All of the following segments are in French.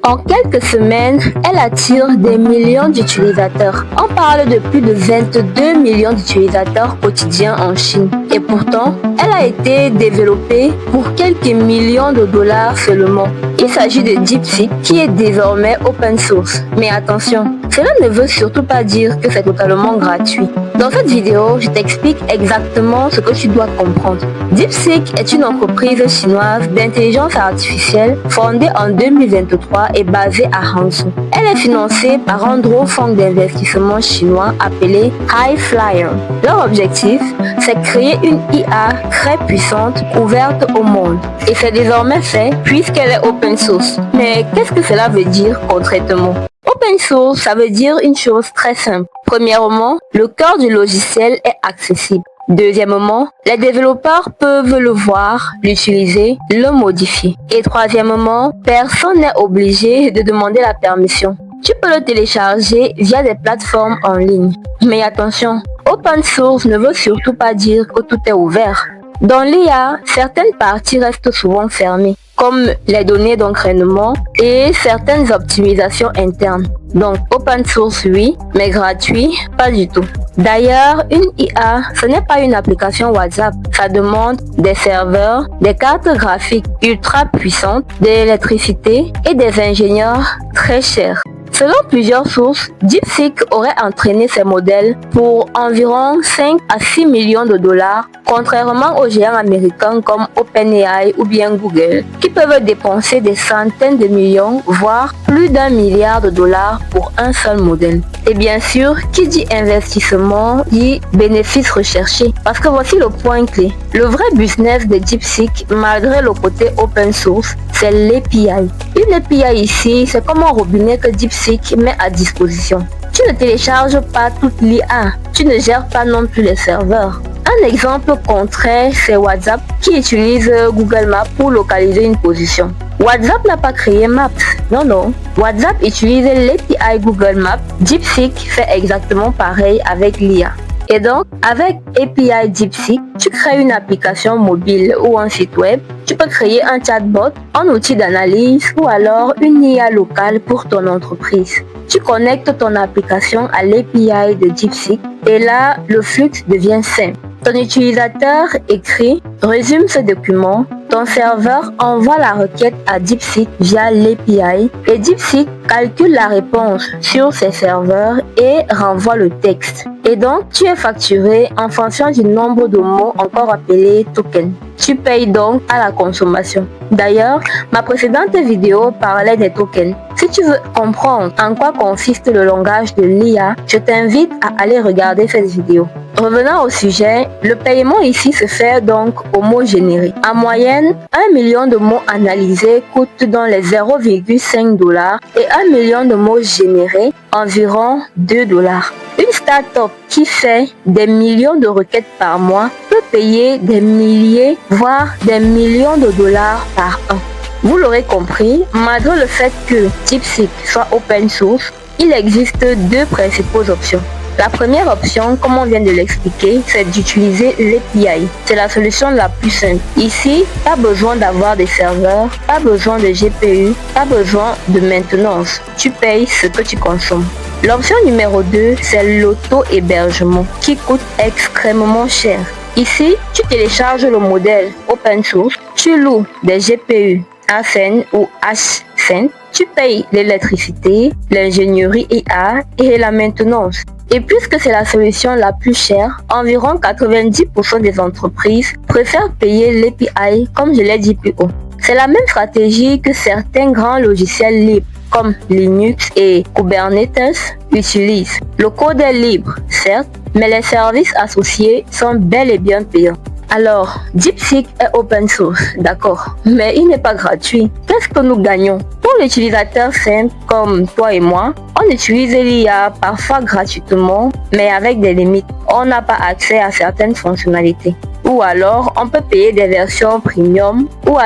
En quelques semaines, elle attire des millions d'utilisateurs. On parle de plus de 22 millions d'utilisateurs quotidiens en Chine. Et pourtant, elle a été développée pour quelques millions de dollars seulement. Il s'agit de DeepSeek qui est désormais open source. Mais attention, cela ne veut surtout pas dire que c'est totalement gratuit. Dans cette vidéo, je t'explique exactement ce que tu dois comprendre. DeepSeek est une entreprise chinoise d'intelligence artificielle fondée en 2023 et basée à Hangzhou. Elle est financée par un gros fonds d'investissement chinois appelé HiFlyer. Leur objectif, c'est créer une IA très puissante, ouverte au monde. Et c'est désormais fait puisqu'elle est open source. Mais qu'est-ce que cela veut dire concrètement? Open source, ça veut dire une chose très simple. Premièrement, le cœur du logiciel est accessible. Deuxièmement, les développeurs peuvent le voir, l'utiliser, le modifier. Et troisièmement, personne n'est obligé de demander la permission. Tu peux le télécharger via des plateformes en ligne. Mais attention, open source ne veut surtout pas dire que tout est ouvert. Dans l'IA, certaines parties restent souvent fermées, comme les données d'entraînement et certaines optimisations internes. Donc, open source, oui, mais gratuit, pas du tout. D'ailleurs, une IA, ce n'est pas une application WhatsApp. Ça demande des serveurs, des cartes graphiques ultra puissantes, de l'électricité et des ingénieurs très chers. Selon plusieurs sources, DeepSeek aurait entraîné ses modèles pour environ 5 à 6 millions de dollars, contrairement aux géants américains comme OpenAI ou bien Google, qui peuvent dépenser des centaines de millions, voire plus d'1 milliard de dollars pour un seul modèle. Et bien sûr, qui dit investissement dit bénéfice recherché. Parce que voici le point clé. Le vrai business de DeepSeek, malgré le côté open source, c'est l'API. Une API ici, c'est comme un robinet que DeepSeek met à disposition. Tu ne télécharges pas toute l'IA, tu ne gères pas non plus les serveurs. Un exemple concret, c'est WhatsApp qui utilise Google Maps pour localiser une position. WhatsApp n'a pas créé Maps, non. WhatsApp utilise l'API Google Maps. DeepSeek fait exactement pareil avec l'IA. Et donc, avec API DeepSeek, tu crées une application mobile ou un site web. Tu peux créer un chatbot, un outil d'analyse ou alors une IA locale pour ton entreprise. Tu connectes ton application à l'API de DeepSeek et là, le flux devient simple. Ton utilisateur écrit, résume ce document, ton serveur envoie la requête à DeepSeek via l'API et DeepSeek calcule la réponse sur ses serveurs et renvoie le texte. Et donc, tu es facturé en fonction du nombre de mots encore appelés tokens. Tu payes donc à la consommation. D'ailleurs, ma précédente vidéo parlait des tokens. Si tu veux comprendre en quoi consiste le langage de l'IA, je t'invite à aller regarder cette vidéo. Revenant au sujet, le paiement ici se fait donc aux mots générés. En moyenne, 1 million de mots analysés coûte dans les 0,5 dollars et 1 million de mots générés environ 2 dollars. Une start-up qui fait des millions de requêtes par mois peut payer des milliers, voire des millions de dollars par an. Vous l'aurez compris, malgré le fait que DeepSeek soit open source, il existe deux principales options. La première option, comme on vient de l'expliquer, c'est d'utiliser l'API. C'est la solution la plus simple. Ici, pas besoin d'avoir des serveurs, pas besoin de GPU, pas besoin de maintenance. Tu payes ce que tu consommes. L'option numéro 2, c'est l'auto-hébergement qui coûte extrêmement cher. Ici, tu télécharges le modèle open source, tu loues des GPU Ascend ou Ascend, tu payes l'électricité, l'ingénierie IA et la maintenance. Et puisque c'est la solution la plus chère, environ 90% des entreprises préfèrent payer l'API comme je l'ai dit plus haut. C'est la même stratégie que certains grands logiciels libres comme Linux et Kubernetes utilisent. Le code est libre, certes, mais les services associés sont bel et bien payants. Alors, DeepSeek est open source, d'accord, mais il n'est pas gratuit. Qu'est-ce que nous gagnons? Pour l'utilisateur simple comme toi et moi, on utilise l'IA parfois gratuitement, mais avec des limites. On n'a pas accès à certaines fonctionnalités. Ou alors, on peut payer des versions premium. Pour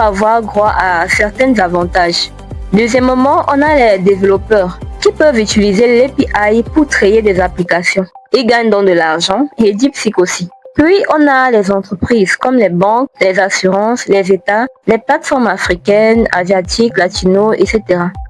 avoir droit à certains avantages. Deuxièmement, on a les développeurs qui peuvent utiliser l'API pour créer des applications. Ils gagnent donc de l'argent et DeepSeek aussi. Puis, on a les entreprises comme les banques, les assurances, les États, les plateformes africaines, asiatiques, latino, etc.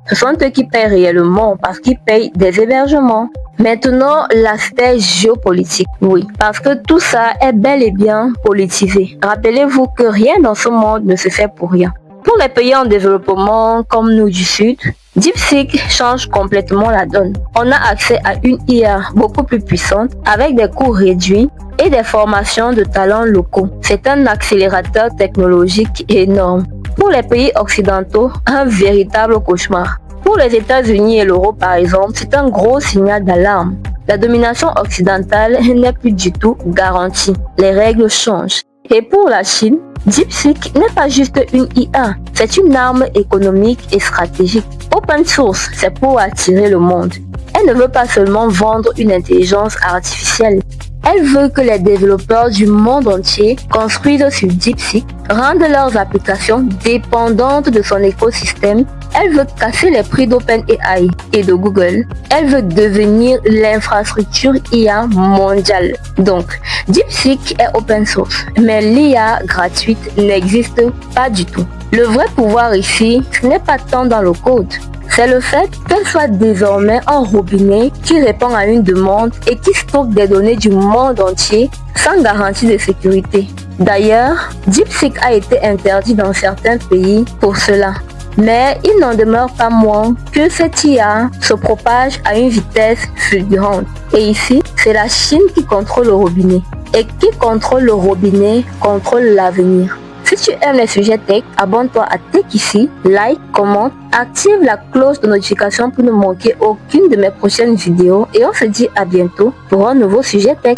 Ce sont eux qui payent réellement parce qu'ils payent des hébergements. Maintenant, l'aspect géopolitique. Oui, parce que tout ça est bel et bien politisé. Rappelez-vous que rien dans ce monde ne se fait pour rien. Pour les pays en développement comme nous du Sud, DeepSeek change complètement la donne. On a accès à une IA beaucoup plus puissante avec des coûts réduits et des formations de talents locaux. C'est un accélérateur technologique énorme. Pour les pays occidentaux, un véritable cauchemar. Pour les États-Unis et l'Europe par exemple, c'est un gros signal d'alarme. La domination occidentale n'est plus du tout garantie. Les règles changent. Et pour la Chine, DeepSeek n'est pas juste une IA, c'est une arme économique et stratégique. Open source, c'est pour attirer le monde. Elle ne veut pas seulement vendre une intelligence artificielle. Elle veut que les développeurs du monde entier construisent sur DeepSeek, rendent leurs applications dépendantes de son écosystème. Elle veut casser les prix d'OpenAI et de Google. Elle veut devenir l'infrastructure IA mondiale. Donc, DeepSeek est open source, mais l'IA gratuite n'existe pas du tout. Le vrai pouvoir ici, ce n'est pas tant dans le code. C'est le fait qu'elle soit désormais un robinet qui répond à une demande et qui stocke des données du monde entier sans garantie de sécurité. D'ailleurs, DeepSeek a été interdit dans certains pays pour cela. Mais il n'en demeure pas moins que cette IA se propage à une vitesse fulgurante. Et ici, c'est la Chine qui contrôle le robinet. Et qui contrôle le robinet contrôle l'avenir. Si tu aimes les sujets tech, abonne-toi à Tech Ici, like, commente, active la cloche de notification pour ne manquer aucune de mes prochaines vidéos et on se dit à bientôt pour un nouveau sujet tech.